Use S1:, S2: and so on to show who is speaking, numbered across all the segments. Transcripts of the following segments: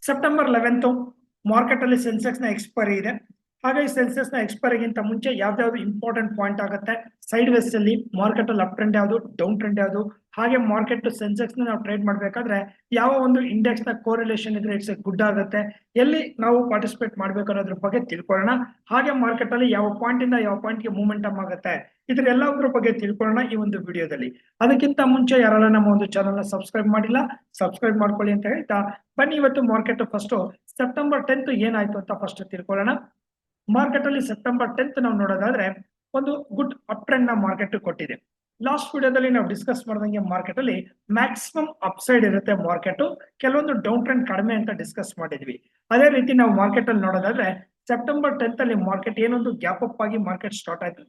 S1: September 11 market ಅಲ್ಲಿ ಸೆನ್ಸೆಕ್ಸ್ ನ expiry ಇದೆ. ಹಾಗಾಗಿ ಸೆನ್ಸೆಕ್ಸ್ ನ ಎಕ್ಸ್ಪೈರಿಗಿಂತ ಮುಂಚೆ ಯಾವ್ದಾವ್ದು ಇಂಪಾರ್ಟೆಂಟ್ ಪಾಯಿಂಟ್ ಆಗುತ್ತೆ, ಸೈಡ್ ವೇಸ್ ಅಲ್ಲಿ ಮಾರ್ಕೆಟ್ ಅಲ್ಲಿ ಅಪ್ ಟ್ರೆಂಡ್ ಯಾವುದು, ಡೌನ್ ಟ್ರೆಂಡ್ ಯಾವುದು, ಹಾಗೆ ಮಾರ್ಕೆಟ್ ಸೆನ್ಸೆಕ್ಸ್ ನಾವು ಟ್ರೇಡ್ ಮಾಡ್ಬೇಕಾದ್ರೆ ಯಾವ ಒಂದು ಇಂಡೆಕ್ಸ್ ನ ಕೋರಿಲೇಷನ್ ಇದ್ರೆ ಇಟ್ಸ್ ಗುಡ್ ಆಗುತ್ತೆ, ಎಲ್ಲಿ ನಾವು ಪಾರ್ಟಿಸಿಪೇಟ್ ಮಾಡ್ಬೇಕು ಅನ್ನೋದ್ರ ಬಗ್ಗೆ ತಿಳ್ಕೊಳ್ಳೋಣ. ಹಾಗೆ ಮಾರ್ಕೆಟ್ ಅಲ್ಲಿ ಯಾವ ಪಾಯಿಂಟ್ ಇಂದ ಯಾವ ಪಾಯಿಂಟ್ ಗೆ ಮೂವ್ಮೆಂಟಮ್ ಆಗುತ್ತೆ ಇದ್ರ ಎಲ್ಲದ್ರ ಬಗ್ಗೆ ತಿಳ್ಕೊಳ್ಳೋಣ ಈ ಒಂದು ವಿಡಿಯೋದಲ್ಲಿ. ಅದಕ್ಕಿಂತ ಮುಂಚೆ ಯಾರೆಲ್ಲ ನಮ್ಮ ಒಂದು ಚಾನಲ್ ನ ಸಬ್ಸ್ಕ್ರೈಬ್ ಮಾಡಿಲ್ಲ ಸಬ್ಸ್ಕ್ರೈಬ್ ಮಾಡ್ಕೊಳ್ಳಿ ಅಂತ ಹೇಳ್ತಾ ಬನ್ನಿ ಇವತ್ತು ಮಾರ್ಕೆಟ್ ಫಸ್ಟ್ ಸೆಪ್ಟೆಂಬರ್ 10 ಏನಾಯ್ತು ಅಂತ ಫಸ್ಟ್ ತಿಳ್ಕೊಳ್ಳೋಣ. ಮಾರ್ಕೆಟ್ ಅಲ್ಲಿ ಸೆಪ್ಟೆಂಬರ್ 10 ನಾವು ನೋಡೋದಾದ್ರೆ ಒಂದು ಗುಡ್ ಅಪ್ ಟ್ರೆಂಡ್ ನ ಮಾರ್ಕೆಟ್ ಕೊಟ್ಟಿದೆ. ಲಾಸ್ಟ್ ವಿಡಿಯೋದಲ್ಲಿ ನಾವು ಡಿಸ್ಕಸ್ ಮಾಡಿದಂಗೆ ಮಾರ್ಕೆಟ್ ಅಲ್ಲಿ ಮ್ಯಾಕ್ಸಿಮಮ್ ಅಪ್ಸೈಡ್ ಇರುತ್ತೆ, ಮಾರ್ಕೆಟ್ ಕೆಲವೊಂದು ಡೌನ್ ಟ್ರೆಂಡ್ ಕಡಿಮೆ ಅಂತ ಡಿಸ್ಕಸ್ ಮಾಡಿದ್ವಿ. ಅದೇ ರೀತಿ ನಾವು ಮಾರ್ಕೆಟ್ ಅಲ್ಲಿ ನೋಡೋದಾದ್ರೆ ಸೆಪ್ಟೆಂಬರ್ 10 ಅಲ್ಲಿ ಮಾರ್ಕೆಟ್ ಏನೊಂದು ಗ್ಯಾಪ್ ಅಪ್ ಆಗಿ ಮಾರ್ಕೆಟ್ ಸ್ಟಾರ್ಟ್ ಆಯ್ತು.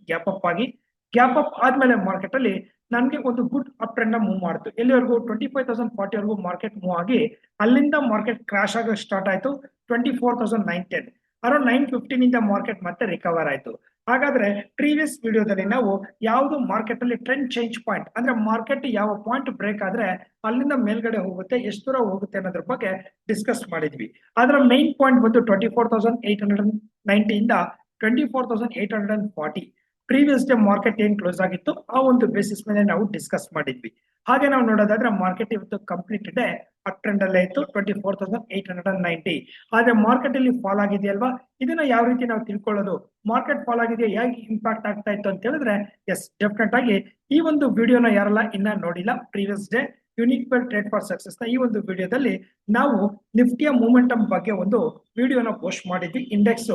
S1: ಗ್ಯಾಪ್ ಅಪ್ ಆದ್ಮೇಲೆ ಮಾರ್ಕೆಟ್ ಅಲ್ಲಿ ನನ್ಗೆ ಒಂದು ಗುಡ್ ಅಪ್ ಟ್ರೆಂಡ್ ನ ಮೂವ್ ಮಾಡ್ತು. ಎಲ್ಲಿವರೆಗೂ 25,040 ವರೆಗೂ ಮಾರ್ಕೆಟ್ ಮೂವ್ ಆಗಿ ಅಲ್ಲಿಂದ ಮಾರ್ಕೆಟ್ ಕ್ರಾಶ್ ಆಗ ಸ್ಟಾರ್ಟ್ ಆಯ್ತು 24,910 ಅರೌಂಡ್ 9:15 ಇಂದ ಮಾರ್ಕೆಟ್ ಮತ್ತೆ ರಿಕವರ್ ಆಯ್ತು. ಹಾಗಾದ್ರೆ ಪ್ರೀವಿಯಸ್ ವಿಡಿಯೋದಲ್ಲಿ ನಾವು ಯಾವ್ದು ಮಾರ್ಕೆಟ್ ಅಲ್ಲಿ ಟ್ರೆಂಡ್ ಚೇಂಜ್ ಪಾಯಿಂಟ್ ಅಂದ್ರೆ ಮಾರ್ಕೆಟ್ ಯಾವ ಪಾಯಿಂಟ್ ಬ್ರೇಕ್ ಆದ್ರೆ ಅಲ್ಲಿಂದ ಮೇಲ್ಗಡೆ ಹೋಗುತ್ತೆ, ಎಷ್ಟು ದೂರ ಹೋಗುತ್ತೆ ಅನ್ನೋದ್ರ ಬಗ್ಗೆ ಡಿಸ್ಕಸ್ ಮಾಡಿದ್ವಿ. ಅದರ ಮೈನ್ ಪಾಯಿಂಟ್ ಬಂದು 24,890 ಇಂದ 24,840 ಪ್ರೀವಿಯಸ್ ಡೇ ಮಾರ್ಕೆಟ್ ಏನ್ ಕ್ಲೋಸ್ ಆಗಿತ್ತು ಆ ಒಂದು ಬೇಸಿಸ್ ಮೇಲೆ ನಾವು ಡಿಸ್ಕಸ್ ಮಾಡಿದ್ವಿ. ಹಾಗೆ ನಾವು ನೋಡೋದಾದ್ರೆ ಮಾರ್ಕೆಟ್ ಇವತ್ತು ಕಂಪ್ಲೀಟ್ ಡೇ ಅಪ್ ಟ್ರೆಂಡ್ ಅಲ್ಲೇ ಇತ್ತು 24,890. ಆದ್ರೆ ಮಾರ್ಕೆಟ್ ಅಲ್ಲಿ ಫಾಲ್ ಆಗಿದೆಯಲ್ವಾ, ಇದನ್ನ ಯಾವ ರೀತಿ ನಾವು ತಿಳ್ಕೊಳ್ಳೋದು, ಮಾರ್ಕೆಟ್ ಫಾಲ್ ಆಗಿದೆ ಹೇಗೆ ಇಂಪ್ಯಾಕ್ಟ್ ಆಗ್ತಾ ಇತ್ತು ಅಂತ ಹೇಳಿದ್ರೆ ಎಸ್ ಡೆಫಿನೆಟ್ ಆಗಿ ಈ ಒಂದು ವಿಡಿಯೋನ ಯಾರೆಲ್ಲ ಇನ್ನ ನೋಡಿಲ್ಲ previous day unique pair trade for success ನ ಈ ಒಂದು ವಿಡಿಯೋದಲ್ಲಿ ನಾವು ನಿಫ್ಟಿಯ ಮೂಮೆಂಟಮ್ ಬಗ್ಗೆ ಒಂದು ವಿಡಿಯೋನ ಪೋಸ್ಟ್ ಮಾಡಿದ್ವಿ. ಇಂಡೆಕ್ಸ್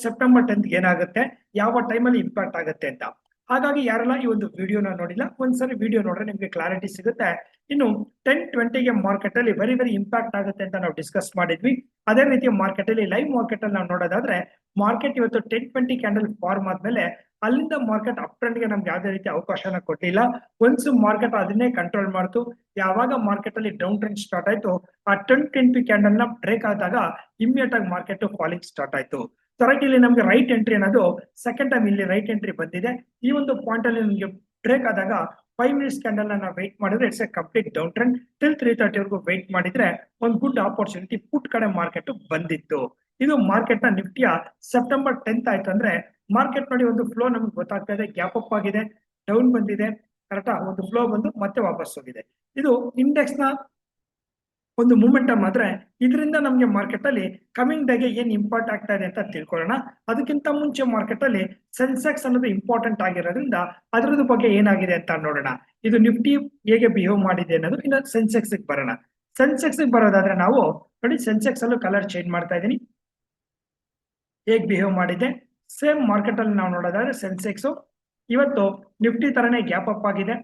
S1: ಸೆಪ್ಟೆಂಬರ್ 10 ಏನಾಗುತ್ತೆ, ಯಾವ ಟೈಮಲ್ಲಿ ಇಂಪ್ಯಾಕ್ಟ್ ಆಗುತ್ತೆ ಅಂತ. ಹಾಗಾಗಿ ಯಾರೆಲ್ಲ ಈ ಒಂದು ವಿಡಿಯೋನ ನೋಡಿಲ್ಲ ಒಂದ್ಸರಿ ವಿಡಿಯೋ ನೋಡ್ರೆ ನಿಮ್ಗೆ ಕ್ಲಾರಿಟಿ ಸಿಗುತ್ತೆ. ಇನ್ನು 10:20ಗೆ ಮಾರ್ಕೆಟ್ ಅಲ್ಲಿ ವೆರಿ ಇಂಪ್ಯಾಕ್ಟ್ ಆಗುತ್ತೆ ಅಂತ ನಾವು ಡಿಸ್ಕಸ್ ಮಾಡಿದ್ವಿ. ಅದೇ ರೀತಿ ಮಾರ್ಕೆಟ್ ಅಲ್ಲಿ ಲೈವ್ ಮಾರ್ಕೆಟ್ ಅಲ್ಲಿ ನಾವು ನೋಡೋದಾದ್ರೆ ಮಾರ್ಕೆಟ್ ಇವತ್ತು 10:20 ಕ್ಯಾಂಡಲ್ ಫಾರ್ಮ್ ಆದ್ಮೇಲೆ ಅಲ್ಲಿಂದ ಮಾರ್ಕೆಟ್ ಅಪ್ ಟ್ರೆಂಡ್ ಗೆ ನಮ್ಗೆ ಯಾವುದೇ ರೀತಿ ಅವಕಾಶನ ಕೊಟ್ಟಿಲ್ಲ. ಒನ್ಸ್ ಮಾರ್ಕೆಟ್ ಅದನ್ನೇ ಕಂಟ್ರೋಲ್ ಮಾಡ್ತು. ಯಾವಾಗ ಮಾರ್ಕೆಟ್ ಅಲ್ಲಿ ಡೌನ್ ಟ್ರೆಂಡ್ ಸ್ಟಾರ್ಟ್ ಆಯ್ತು ಆ 10:20 ಕ್ಯಾಂಡಲ್ ನ ಬ್ರೇಕ್ ಆದಾಗ ಇಮಿಡಿಯೇಟ್ ಆಗಿ ಮಾರ್ಕೆಟ್ ಫಾಲಿಂಗ್ ಸ್ಟಾರ್ಟ್ ಆಯ್ತು. ಇಲ್ಲಿ ನಮ್ಗೆ ರೈಟ್ ಎಂಟ್ರಿ ಅನ್ನೋದು ಸೆಕೆಂಡ್ ಟೈಮ್ ಇಲ್ಲಿ ರೈಟ್ ಎಂಟ್ರಿ ಬಂದಿದೆ. ಈ ಒಂದು ಪಾಯಿಂಟ್ ಅಲ್ಲಿ ನಿಮ್ಗೆ ಬ್ರೇಕ್ ಆದಾಗ 5 ಮಿನಿಟ್ಸ್ ಕ್ಯಾಂಡಲ್ ನಾವು ವೇಟ್ ಮಾಡಿದ್ರೆ it's A complete down trend. Till 3:30 ವರೆಗೂ ವೇಟ್ ಮಾಡಿದ್ರೆ ಒಂದು ಗುಡ್ ಆಪರ್ಚುನಿಟಿ ಪುಟ್ ಕಡೆ ಮಾರ್ಕೆಟ್ ಬಂದಿತ್ತು. ಇದು ಮಾರ್ಕೆಟ್ ನ ನಿಫ್ಟಿಯ ಸೆಪ್ಟೆಂಬರ್ 10 ಆಯ್ತು ಅಂದ್ರೆ ಮಾರ್ಕೆಟ್ ನೋಡಿ ಒಂದು ಫ್ಲೋ ನಮ್ಗೆ ಗೊತ್ತಾಗ್ತಾ ಇದೆ, ಗ್ಯಾಪ್ ಅಪ್ ಆಗಿದೆ, ಡೌನ್ ಬಂದಿದೆ, ಕರೆಕ್ಟಾ, ಒಂದು ಫ್ಲೋ ಬಂದು ಮತ್ತೆ ವಾಪಸ್ ಹೋಗಿದೆ. ಇದು ಇಂಡೆಕ್ಸ್ ನ ಒಂದು ಮೂಮೆಂಟಮ್ ಆದ್ರೆ ಇದರಿಂದ ನಮ್ಗೆ ಮಾರ್ಕೆಟ್ ಅಲ್ಲಿ ಕಮಿಂಗ್ ಡೇಗೆ ಏನ್ ಇಂಪಾರ್ಟ್ ಆಗ್ತಾ ಇದೆ ಅಂತ ತಿಳ್ಕೊಳ್ಳೋಣ. ಅದಕ್ಕಿಂತ ಮುಂಚೆ ಮಾರ್ಕೆಟ್ ಅಲ್ಲಿ ಸೆನ್ಸೆಕ್ಸ್ ಅನ್ನೋದು ಇಂಪಾರ್ಟೆಂಟ್ ಆಗಿರೋದ್ರಿಂದ ಅದರದ ಬಗ್ಗೆ ಏನಾಗಿದೆ ಅಂತ ನೋಡೋಣ. ಇದು ನಿಫ್ಟಿ ಹೇಗೆ ಬಿಹೇವ್ ಮಾಡಿದೆ ಅನ್ನೋದು. ಇನ್ನು ಸೆನ್ಸೆಕ್ಸ್ ಬರೋಣ. ಸೆನ್ಸೆಕ್ಸ್ ಬರೋದಾದ್ರೆ ನಾವು ನೋಡಿ ಸೆನ್ಸೆಕ್ಸ್ ಅಲ್ಲೂ ಕಲರ್ ಚೇಂಜ್ ಮಾಡ್ತಾ ಇದೀನಿ. ಹೇಗೆ ಬಿಹೇವ್ ಮಾಡಿದೆ ಸೇಮ್ ಮಾರ್ಕೆಟ್ ಅಲ್ಲಿ ನಾವು ನೋಡೋದಾದ್ರೆ ಸೆನ್ಸೆಕ್ಸ್ ಇವತ್ತು ನಿಫ್ಟಿ ತರನೇ ಗ್ಯಾಪ್ ಅಪ್ ಆಗಿದೆ,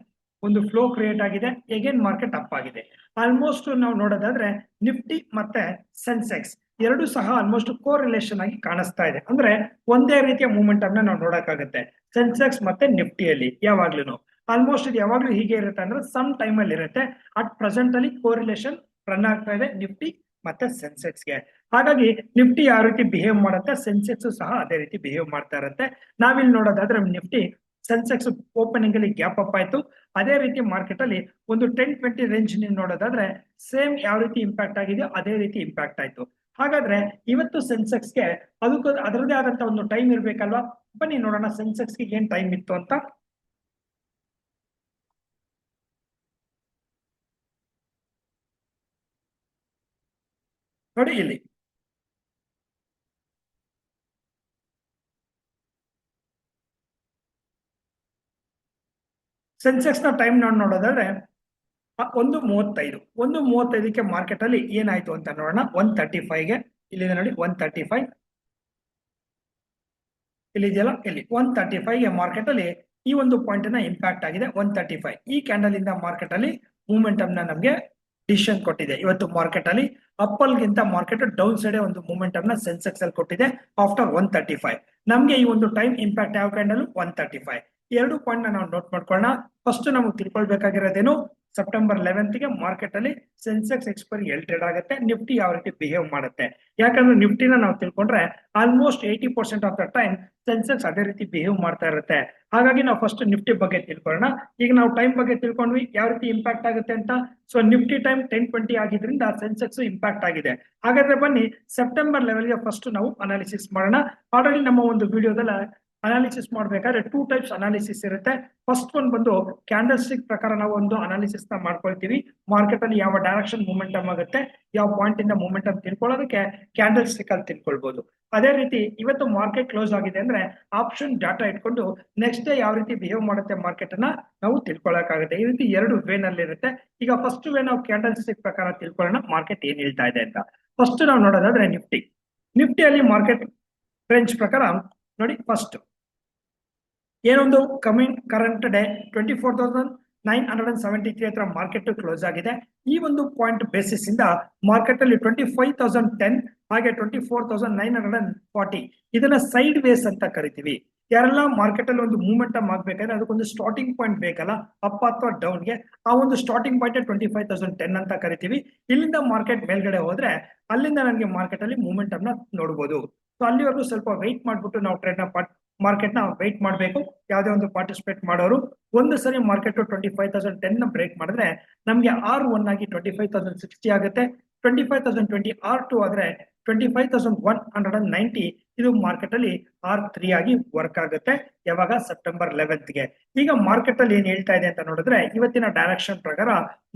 S1: ಒಂದು ಫ್ಲೋ ಕ್ರಿಯೇಟ್ ಆಗಿದೆ, ಅಗೇನ್ ಮಾರ್ಕೆಟ್ ಅಪ್ ಆಗಿದೆ. ಆಲ್ಮೋಸ್ಟ್ ನಾವು ನೋಡೋದಾದ್ರೆ ನಿಫ್ಟಿ ಮತ್ತೆ ಸೆನ್ಸೆಕ್ಸ್ ಎರಡು ಸಹ ಆಲ್ಮೋಸ್ಟ್ ಕೋ ರಿಲೇಷನ್ ಆಗಿ ಕಾಣಿಸ್ತಾ ಇದೆ. ಅಂದ್ರೆ ಒಂದೇ ರೀತಿಯ ಮೂವ್ಮೆಂಟ್ ಅನ್ನ ನಾವು ನೋಡಕ್ಕಾಗುತ್ತೆ ಸೆನ್ಸೆಕ್ಸ್ ಮತ್ತೆ ನಿಫ್ಟಿಯಲ್ಲಿ. ಯಾವಾಗ್ಲೂ ಆಲ್ಮೋಸ್ಟ್ ಇದು ಯಾವಾಗ್ಲೂ ಹೀಗೆ ಇರುತ್ತೆ ಅಂದ್ರೆ ಸಮ್ ಟೈಮ್ ಅಲ್ಲಿ ಇರುತ್ತೆ. ಅಟ್ ಪ್ರೆಸೆಂಟ್ ಅಲ್ಲಿ ಕೋ ರಿಲೇಷನ್ ರನ್ ಆಗ್ತಾ ಇದೆ ನಿಫ್ಟಿ ಮತ್ತೆ ಸೆನ್ಸೆಕ್ಸ್ಗೆ. ಹಾಗಾಗಿ ನಿಫ್ಟಿ ಯಾವ ರೀತಿ ಬಿಹೇವ್ ಮಾಡುತ್ತೆ ಸೆನ್ಸೆಕ್ಸ್ ಸಹ ಅದೇ ರೀತಿ ಬಿಹೇವ್ ಮಾಡ್ತಾ ಇರುತ್ತೆ. ನಾವಿಲ್ಲಿ ನೋಡೋದಾದ್ರೆ ನಿಫ್ಟಿ ಸೆನ್ಸೆಕ್ಸ್ ಓಪನಿಂಗ್ ಅಲ್ಲಿ ಗ್ಯಾಪ್ ಅಪ್ ಆಯ್ತು. ಅದೇ ರೀತಿ ಮಾರ್ಕೆಟ್ ಅಲ್ಲಿ ಒಂದು 10-20 ರೇಂಜ್ ನೋಡೋದಾದ್ರೆ ಸೇಮ್ ಯಾವ ರೀತಿ ಇಂಪ್ಯಾಕ್ಟ್ ಆಗಿದೆಯೋ ಅದೇ ರೀತಿ ಇಂಪ್ಯಾಕ್ಟ್ ಆಯ್ತು. ಹಾಗಾದ್ರೆ ಇವತ್ತು ಸೆನ್ಸೆಕ್ಸ್ಗೆ ಅದಕ್ಕೂ ಅದರದೇ ಆದಂತ ಒಂದು ಟೈಮ್ ಇರ್ಬೇಕಲ್ವಾ. ಬನ್ನಿ ನೋಡೋಣ ಸೆನ್ಸೆಕ್ಸ್ಗೆ ಏನ್ ಟೈಮ್ ಇತ್ತು ಅಂತ. ನೋಡಿ ಇಲ್ಲಿ ಸೆನ್ಸೆಕ್ಸ್ ನ ಟೈಮ್ ನಾವು ನೋಡೋದಾದ್ರೆ 1:35 ಮಾರ್ಕೆಟ್ ಅಲ್ಲಿ ಏನಾಯ್ತು ಅಂತ ನೋಡೋಣ. 135ಗೆ ಇಲ್ಲಿ ನೋಡಿ 135 ಇಲ್ಲಿ ಇದೆಯಲ್ಲ, ಇಲ್ಲಿ 135ಗೆ ಮಾರ್ಕೆಟ್ ಅಲ್ಲಿ ಈ ಒಂದು ಪಾಯಿಂಟ್ ನ ಇಂಪ್ಯಾಕ್ಟ್ ಆಗಿದೆ. 135 ಈ ಕ್ಯಾಂಡಲ್ ಇಂದ ಮಾರ್ಕೆಟ್ ಅಲ್ಲಿ ಮೂವ್ಮೆಂಟಮ್ ನ ನಮ್ಗೆ ಡಿಸಿಷನ್ ಕೊಟ್ಟಿದೆ. ಇವತ್ತು ಮಾರ್ಕೆಟ್ ಅಲ್ಲಿ ಅಪ್ಪಲ್ ಗಿಂತ ಮಾರ್ಕೆಟ್ ಡೌನ್ ಸೈಡ್ ಒಂದು ಮೂವ್ಮೆಂಟಮ್ ನ ಸೆನ್ಸೆಕ್ಸ್ ಅಲ್ಲಿ ಕೊಟ್ಟಿದೆ ಆಫ್ಟರ್ 135. ನಮ್ಗೆ ಈ ಒಂದು ಟೈಮ್ ಇಂಪ್ಯಾಕ್ಟ್ ಯಾವ ಕ್ಯಾಂಡಲ್ 135. ಎರಡು ಪಾಯಿಂಟ್ ನಾವು ನೋಟ್ ಮಾಡ್ಕೊಳ್ಳೋಣ. ಫಸ್ಟ್ ನಮಗೆ ತಿಳ್ಕೊಳ್ಬೇಕಾಗಿರೋದೇನು, ಸೆಪ್ಟೆಂಬರ್ 11ಗೆ ಮಾರ್ಕೆಟ್ ಅಲ್ಲಿ ಸೆನ್ಸೆಕ್ಸ್ ಎಕ್ಸ್ಪೈರಿ ಎಲ್ಲಿ ಟ್ರೇಡ್ ಆಗುತ್ತೆ, ನಿಫ್ಟಿ ಯಾವ ರೀತಿ ಬಿಹೇವ್ ಮಾಡುತ್ತೆ. ಯಾಕಂದ್ರೆ ನಿಫ್ಟಿನ ನಾವು ತಿಳ್ಕೊಂಡ್ರೆ almost 80% of the time Sensex ಅದೇ ರೀತಿ ಬಿಹೇವ್ ಮಾಡ್ತಾ ಇರುತ್ತೆ. ಹಾಗಾಗಿ ನಾವು ಫಸ್ಟ್ ನಿಫ್ಟಿ ಬಗ್ಗೆ ತಿಳ್ಕೊಳ್ಳೋಣ. ಈಗ ನಾವು ಟೈಮ್ ಬಗ್ಗೆ ತಿಳ್ಕೊಂಡ್ವಿ ಯಾವ ರೀತಿ ಇಂಪ್ಯಾಕ್ಟ್ ಆಗುತ್ತೆ ಅಂತ. ಸೊ ನಿಫ್ಟಿ ಟೈಮ್ 10:20 ಆಗಿದ್ರಿಂದ ಸೆನ್ಸೆಕ್ಸ್ ಇಂಪ್ಯಾಕ್ಟ್ ಆಗಿದೆ. ಹಾಗಾದ್ರೆ ಬನ್ನಿ ಸೆಪ್ಟೆಂಬರ್ ಲೆವೆಲ್ಗೆ ಫಸ್ಟ್ ನಾವು ಅನಾಲಿಸಿಸ್ ಮಾಡೋಣ. ಆಲ್ರೆಡಿ ನಮ್ಮ ಒಂದು ವಿಡಿಯೋದಲ್ಲಿ ಅನಾಲಿಸಿಸ್ ಮಾಡಬೇಕಾದ್ರೆ 2 ಟೈಪ್ಸ್ ಅನಾಲಿಸಿಸ್ ಇರುತ್ತೆ. ಫಸ್ಟ್ ಒನ್ ಬಂದು ಕ್ಯಾಂಡಲ್ ಸ್ಟಿಕ್ ಪ್ರಕಾರ ನಾವು ಒಂದು ಅನಾಲಿಸಿಸ್ ನ ಮಾಡ್ಕೊಳ್ತೀವಿ. ಮಾರ್ಕೆಟ್ ಅಲ್ಲಿ ಯಾವ ಡೈರೆಕ್ಷನ್ ಮೂಮೆಂಟಮ್ ಆಗುತ್ತೆ, ಯಾವ ಪಾಯಿಂಟ್ ಇಂದ ಮೂಮೆಂಟಮ್ ತಿಳ್ಕೊಳ್ಳೋದಕ್ಕೆ ಕ್ಯಾಂಡಲ್ ಸ್ಟಿಕ್ ಅಲ್ಲಿ ತಿಳ್ಕೊಳ್ಬಹುದು. ಅದೇ ರೀತಿ ಇವತ್ತು ಮಾರ್ಕೆಟ್ ಕ್ಲೋಸ್ ಆಗಿದೆ ಅಂದ್ರೆ ಆಪ್ಷನ್ ಡಾಟಾ ಇಟ್ಕೊಂಡು ನೆಕ್ಸ್ಟ್ ಡೇ ಯಾವ ರೀತಿ ಬಿಹೇವ್ ಮಾಡುತ್ತೆ ಮಾರ್ಕೆಟ್ ಅನ್ನ ನಾವು ತಿಳ್ಕೊಳ್ಳೋಕ್ಕಾಗುತ್ತೆ. ಈ ರೀತಿ ಎರಡು ವೇ ನಲ್ಲಿ ಇರುತ್ತೆ. ಈಗ ಫಸ್ಟ್ ವೇ ನಾವು ಕ್ಯಾಂಡಲ್ ಸ್ಟಿಕ್ ಪ್ರಕಾರ ತಿಳ್ಕೊಳ್ಳೋಣ ಮಾರ್ಕೆಟ್ ಏನ್ ಹೇಳ್ತಾ ಇದೆ ಅಂತ. ಫಸ್ಟ್ ನಾವು ನೋಡೋದಾದ್ರೆ ನಿಫ್ಟಿಯಲ್ಲಿ ಮಾರ್ಕೆಟ್ ರೇಂಜ್ ಪ್ರಕಾರ ನೋಡಿ, ಫಸ್ಟ್ ಏನೊಂದು ಕರೆಂಟ್ ಡೇ 24,973 ಹತ್ರ ಮಾರ್ಕೆಟ್ ಕ್ಲೋಸ್ ಆಗಿದೆ. ಈ ಒಂದು ಪಾಯಿಂಟ್ ಬೇಸಿಸ್ ಇಂದ ಮಾರ್ಕೆಟ್ ಅಲ್ಲಿ 25,010 ಹಾಗೆ 24,940 ಇದನ್ನ ಸೈಡ್ ವೇಸ್ ಅಂತ ಕರಿತೀವಿ. ಯಾರೆಲ್ಲ ಮಾರ್ಕೆಟ್ ಅಲ್ಲಿ ಒಂದು ಮೂವ್ಮೆಂಟಮ್ ಆಗ್ಬೇಕಾದ್ರೆ ಅದಕ್ಕೊಂದು ಸ್ಟಾರ್ಟಿಂಗ್ ಪಾಯಿಂಟ್ ಬೇಕಲ್ಲ, ಅಪ್ ಅಥವಾ ಡೌನ್ಗೆ, ಆ ಒಂದು ಸ್ಟಾರ್ಟಿಂಗ್ ಪಾಯಿಂಟ್ 25,010 ಅಂತ ಕರಿತೀವಿ. ಇಲ್ಲಿಂದ ಮಾರ್ಕೆಟ್ ಮೇಲ್ಗಡೆ ಹೋದ್ರೆ ಅಲ್ಲಿಂದ ನನಗೆ ಮಾರ್ಕೆಟ್ ಅಲ್ಲಿ ಮೂವ್ಮೆಂಟಮ್ ನ ನೋಡಬಹುದು. ಸೊ ಅಲ್ಲಿವರೆಗೂ ಸ್ವಲ್ಪ ವೆಯ್ಟ್ ಮಾಡ್ಬಿಟ್ಟು ನಾವು ಟ್ರೇಡ್ ನ ಮಾರ್ಕೆಟ್ ನ ವೆಯ್ಟ್ ಮಾಡಬೇಕು. ಯಾವುದೇ ಒಂದು ಪಾರ್ಟಿಸಿಪೇಟ್ ಮಾಡೋರು ಒಂದು ಸರಿ ಮಾರ್ಕೆಟ್ 25,010 ನ ಬ್ರೇಕ್ ಮಾಡಿದ್ರೆ ನಮ್ಗೆ R1 ಆಗಿ 25,060 ಆಗುತ್ತೆ. 25,020 R2 ಆದ್ರೆ 25,190 ಇದು ಮಾರ್ಕೆಟ್ ಅಲ್ಲಿ R3 ಆಗಿ ವರ್ಕ್ ಆಗುತ್ತೆ. ಯಾವಾಗ ಸೆಪ್ಟೆಂಬರ್ 11ಗೆ. ಈಗ ಮಾರ್ಕೆಟ್ ಅಲ್ಲಿ ಏನ್ ಹೇಳ್ತಾ ಇದೆ ಅಂತ ನೋಡಿದ್ರೆ ಇವತ್ತಿನ ಡೈರೆಕ್ಷನ್ ಪ್ರಕಾರ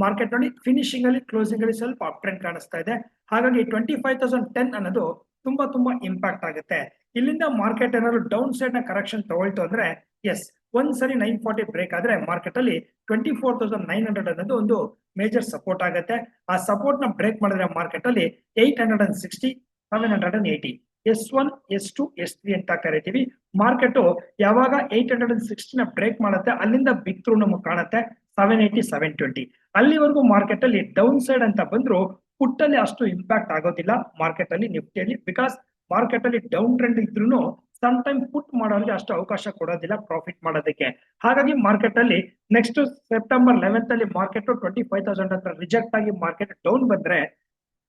S1: ಮಾರ್ಕೆಟ್ ನೋಡಿ ಫಿನಿಶಿಂಗ್ ಅಲ್ಲಿ ಕ್ಲೋಸಿಂಗ್ ಅಲ್ಲಿ ಸ್ವಲ್ಪ ಅಪ್ ಟ್ರೆಂಡ್ ಕಾಣಿಸ್ತಾ ಇದೆ. ಹಾಗಾಗಿ 25,010 ಅನ್ನೋದು ತುಂಬಾ ಇಂಪ್ಯಾಕ್ಟ್ ಆಗುತ್ತೆ. ಇಲ್ಲಿಂದ ಮಾರ್ಕೆಟ್ ಏನಾದ್ರು ಡೌನ್ ಸೈಡ್ ನ ಕರೆಕ್ಷನ್ ತಗೊಳ್ತು ಅಂದ್ರೆ ಎಸ್, ಒಂದ್ಸರಿ 940 ಬ್ರೇಕ್ ಆದ್ರೆ ಮಾರ್ಕೆಟ್ ಅಲ್ಲಿ 24,900 ಅನ್ನೋದು ಒಂದು ಮೇಜರ್ ಸಪೋರ್ಟ್ ಆಗುತ್ತೆ. ಆ ಸಪೋರ್ಟ್ ನ ಬ್ರೇಕ್ ಮಾಡಿದ್ರೆ ಮಾರ್ಕೆಟ್ ಅಲ್ಲಿ 860 780 S1 S2 S3 ಅಂತ ಕರಿತೀವಿ. ಮಾರ್ಕೆಟ್ ಯಾವಾಗ 860 ನ ಬ್ರೇಕ್ ಮಾಡುತ್ತೆ ಅಲ್ಲಿಂದ ಬಿಗ್ ಥ್ರೂ ನಮಗೆ ಕಾಣುತ್ತೆ 780 720. ಅಲ್ಲಿವರೆಗೂ ಮಾರ್ಕೆಟ್ ಅಲ್ಲಿ ಡೌನ್ ಸೈಡ್ ಅಂತ ಬಂದ್ರು ಪುಟ್ ಅಲ್ಲಿ ಅಷ್ಟು ಇಂಪ್ಯಾಕ್ಟ್ ಆಗೋದಿಲ್ಲ ಮಾರ್ಕೆಟ್ ಅಲ್ಲಿ ನಿಫ್ಟಿಯಲ್ಲಿ. ಬಿಕಾಸ್ ಮಾರ್ಕೆಟ್ ಅಲ್ಲಿ ಡೌನ್ ಟ್ರೆಂಡ್ ಇದ್ರೂ ಸಮ್ ಟೈಮ್ ಪುಟ್ ಮಾಡೋರಿಗೆ ಅಷ್ಟು ಅವಕಾಶ ಕೊಡೋದಿಲ್ಲ ಪ್ರಾಫಿಟ್ ಮಾಡೋದಕ್ಕೆ. ಹಾಗಾಗಿ ಮಾರ್ಕೆಟ್ ಅಲ್ಲಿ ನೆಕ್ಸ್ಟ್ ಸೆಪ್ಟೆಂಬರ್ 11th ಅಲ್ಲಿ ಮಾರ್ಕೆಟ್ 25,000 ಹತ್ರ ರಿಜೆಕ್ಟ್ ಆಗಿ ಮಾರ್ಕೆಟ್ ಡೌನ್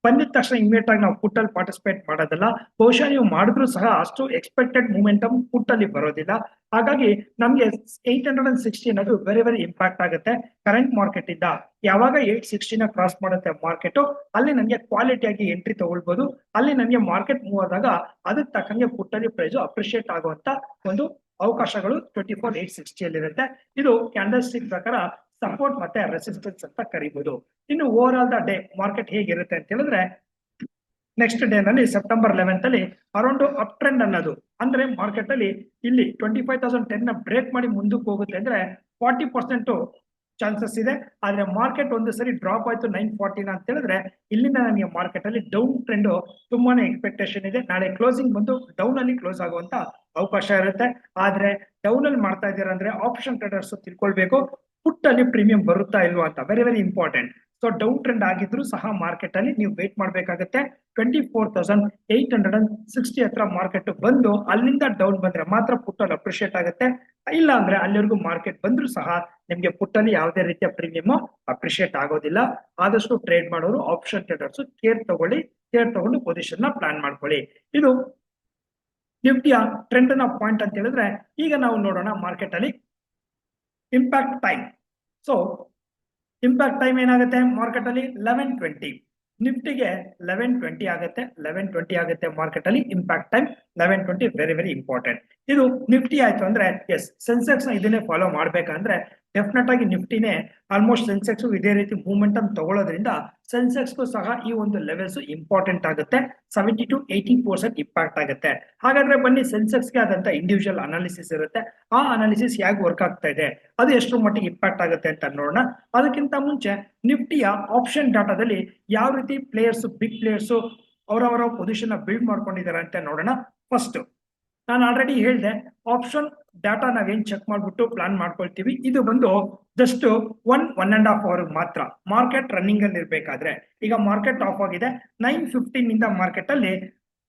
S1: ಬಂದಿದ ತಕ್ಷಣ ಇಮಿಡಿಯೇಟ್ ಆಗಿ ನಾವು ಪುಟ್ ಅಲ್ಲಿ ಪಾರ್ಟಿಸಿಪೇಟ್ ಮಾಡೋದಲ್ಲ. ಬಹುಶಃ ನೀವು ಮಾಡಿದ್ರು ಸಹ ಅಷ್ಟು ಎಕ್ಸ್ಪೆಕ್ಟೆಡ್ ಮೂಮೆಂಟಮ್ ಪುಟ್ ಅಲ್ಲಿ ಬರೋದಿಲ್ಲ. ಹಾಗಾಗಿ ನಮ್ಗೆ 860 ಅನ್ನೋದು ವೆರಿ ಇಂಪ್ಯಾಕ್ಟ್ ಆಗುತ್ತೆ ಕರೆಂಟ್ ಮಾರ್ಕೆಟ್ ಇಂದ. ಯಾವಾಗ 860 ನ ಕ್ರಾಸ್ ಮಾಡುತ್ತೆ ಮಾರ್ಕೆಟ್ ಅಲ್ಲಿ ನನಗೆ ಕ್ವಾಲಿಟಿ ಆಗಿ ಎಂಟ್ರಿ ತಗೊಳ್ಬಹುದು. ಅಲ್ಲಿ ನನಗೆ ಮಾರ್ಕೆಟ್ ಮೂವ್ ಆದಾಗ ಅದಕ್ಕೆ ತಕ್ಕಂಗೆ ಪುಟ್ ಅಲ್ಲಿ ಪ್ರೈಸ್ ಅಪ್ರಿಶಿಯೇಟ್ ಆಗುವಂತ ಒಂದು ಅವಕಾಶಗಳು 24,860 ಅಲ್ಲಿ ಇರುತ್ತೆ. ಇದು ಕ್ಯಾಂಡಲ್ ಸ್ಟಿಕ್ ಪ್ರಕಾರ ಸಪೋರ್ಟ್ ಮತ್ತೆ ರೆಸಿಸ್ಟೆನ್ಸ್ ಅಂತ ಕರಿಬಹುದು. ಇನ್ನು over all the day market ಹೇಗಿರುತ್ತೆ ಅಂತ ಹೇಳಿದ್ರೆ ನೆಕ್ಸ್ಟ್ ಡೇ ನಲ್ಲಿ ಸೆಪ್ಟೆಂಬರ್ 11th ಅಲ್ಲಿ ಅರೌಂಡ್ ಅಪ್ ಟ್ರೆಂಡ್ ಅನ್ನೋದು ಅಂದ್ರೆ ಮಾರ್ಕೆಟ್ ಅಲ್ಲಿ ಇಲ್ಲಿ 25,010 ನ ಬ್ರೇಕ್ ಮಾಡಿ ಮುಂದಕ್ಕೆ ಹೋಗುತ್ತೆ ಅಂದ್ರೆ 40% ಚಾನ್ಸಸ್ ಇದೆ. ಆದ್ರೆ ಮಾರ್ಕೆಟ್ ಒಂದು ಸರಿ ಡ್ರಾಪ್ ಆಯ್ತು 940 ಅಂತ ಹೇಳಿದ್ರೆ ಇಲ್ಲಿಂದ ನನಗೆ ಮಾರ್ಕೆಟ್ ಅಲ್ಲಿ ಡೌನ್ ಟ್ರೆಂಡ್ ತುಂಬಾನೇ ಎಕ್ಸ್ಪೆಕ್ಟೇಷನ್ ಇದೆ. ನಾಳೆ ಕ್ಲೋಸಿಂಗ್ ಬಂದು ಡೌನ್ ಅಲ್ಲಿ ಕ್ಲೋಸ್ ಆಗುವಂತ ಅವಕಾಶ ಇರುತ್ತೆ. ಆದ್ರೆ ಡೌನ್ ಅಲ್ಲಿ ಮಾಡ್ತಾ ಇದ್ದೀರಾ ಅಂದ್ರೆ ಆಪ್ಷನ್ ಟ್ರೇಡರ್ಸ್ ತಿಳ್ಕೊಳ್ಬೇಕು ಪುಟ್ ಅಲ್ಲಿ ಪ್ರೀಮಿಯಂ ಬರುತ್ತಾ ಇಲ್ವಾ ಅಂತ. Very important. So down trend ಆಗಿದ್ರು ಸಹ ಮಾರ್ಕೆಟ್ ಅಲ್ಲಿ ನೀವು ವೇಟ್ ಮಾಡಬೇಕಾಗುತ್ತೆ. 24,860 ಹತ್ರ ಮಾರ್ಕೆಟ್ ಬಂದು ಅಲ್ಲಿಂದ ಡೌನ್ ಬಂದ್ರೆ ಮಾತ್ರ ಪುಟ್ ಅಲ್ಲಿ ಅಪ್ರಿಶಿಯೇಟ್ ಆಗುತ್ತೆ. ಇಲ್ಲ ಅಂದ್ರೆ ಅಲ್ಲಿವರೆಗೂ ಮಾರ್ಕೆಟ್ ಬಂದ್ರು ಸಹ ನಿಮ್ಗೆ ಪುಟ್ ಅಲ್ಲಿ ಯಾವುದೇ ರೀತಿಯ ಪ್ರೀಮಿಯಂ ಅಪ್ರಿಶಿಯೇಟ್ ಆಗೋದಿಲ್ಲ. ಆದಷ್ಟು ಟ್ರೇಡ್ ಮಾಡೋರು ಆಪ್ಷನ್ ಟ್ರೇಡರ್ಸ್ ಕೇರ್ ತಗೊಂಡು ಪೊಸಿಷನ್ ನ ಪ್ಲಾನ್ ಮಾಡ್ಕೊಳ್ಳಿ. ಇದು ನಿಫ್ಟಿಯ ಟ್ರೆಂಡ್ ನ ಪಾಯಿಂಟ್ ಅಂತ ಹೇಳಿದ್ರೆ ಈಗ ನಾವು ನೋಡೋಣ ಮಾರ್ಕೆಟ್ ಅಲ್ಲಿ impact time. So impact time ಏನಾಗುತ್ತೆ ಮಾರ್ಕೆಟ್ ಅಲ್ಲಿ 11:20 ನಿಫ್ಟಿಗೆ 11:20 ಆಗುತ್ತೆ. 11:20 ಆಗುತ್ತೆ ಮಾರ್ಕೆಟ್ ಅಲ್ಲಿ ಇಂಪ್ಯಾಕ್ಟ್ ಟೈಮ್ 11:20 ವೆರಿ ಇಂಪಾರ್ಟೆಂಟ್. ಇದು ನಿಫ್ಟಿ ಆಯ್ತು ಅಂದ್ರೆ ಎಸ್ ಸೆನ್ಸೆಕ್ಸ್ ನ ಇದನ್ನೇ ಫಾಲೋ ಮಾಡ್ಬೇಕಂದ್ರೆ ಡೆಫಿನೆಟ್ ಆಗಿ ನಿಫ್ಟಿನೇ ಆಲ್ಮೋಸ್ಟ್ ಸೆನ್ಸೆಕ್ಸ್ ಇದೇ ರೀತಿ ಮೂವ್ಮೆಂಟಮ್ ತಗೊಳ್ಳೋದ್ರಿಂದ ಸೆನ್ಸೆಕ್ಸ್ಗೂ ಸಹ ಈ ಒಂದು ಲೆವೆಲ್ಸ್ ಇಂಪಾರ್ಟೆಂಟ್ ಆಗುತ್ತೆ. 70 to 80% ಇಂಪ್ಯಾಕ್ಟ್ ಆಗುತ್ತೆ. ಹಾಗಾದ್ರೆ ಬನ್ನಿ ಸೆನ್ಸೆಕ್ಸ್ಗೆ ಆದಂತ ಇಂಡಿವಿಜುವಲ್ ಅನಾಲಿಸಿಸ್ ಇರುತ್ತೆ. ಆ ಅನಾಲಿಸಿಸ್ ಹೇಗೆ ವರ್ಕ್ ಆಗ್ತಾ ಇದೆ, ಅದು ಎಷ್ಟು ಮಟ್ಟಿಗೆ ಇಂಪ್ಯಾಕ್ಟ್ ಆಗುತ್ತೆ ಅಂತ ನೋಡೋಣ. ಅದಕ್ಕಿಂತ ಮುಂಚೆ ನಿಫ್ಟಿಯ ಆಪ್ಷನ್ ಡಾಟಾದಲ್ಲಿ ಯಾವ ರೀತಿ ಪ್ಲೇಯರ್ಸ್ ಬಿಗ್ ಪ್ಲೇಯರ್ಸ್ ಅವರವರ ಪೊಸಿಷನ್ ಬಿಲ್ಡ್ ಮಾಡ್ಕೊಂಡಿದ್ದಾರೆ ಅಂತ ನೋಡೋಣ. ಫಸ್ಟ್ ನಾನು ಆಲ್ರೆಡಿ ಹೇಳಿದೆ ಆಪ್ಷನ್ ಡಾಟಾ ನಾವೇನ್ ಚೆಕ್ ಮಾಡ್ಬಿಟ್ಟು ಪ್ಲಾನ್ ಮಾಡ್ಕೊಳ್ತೀವಿ. ಇದು ಬಂದು ಜಸ್ಟ್ 1.5 ಅವರ್ ಮಾತ್ರ ಮಾರ್ಕೆಟ್ ರನ್ನಿಂಗ್ ಅಲ್ಲಿ ಇರ್ಬೇಕಾದ್ರೆ. ಈಗ ಮಾರ್ಕೆಟ್ ಆಫ್ ಆಗಿದೆ 9:15 ಇಂದ ಮಾರ್ಕೆಟ್ ಅಲ್ಲಿ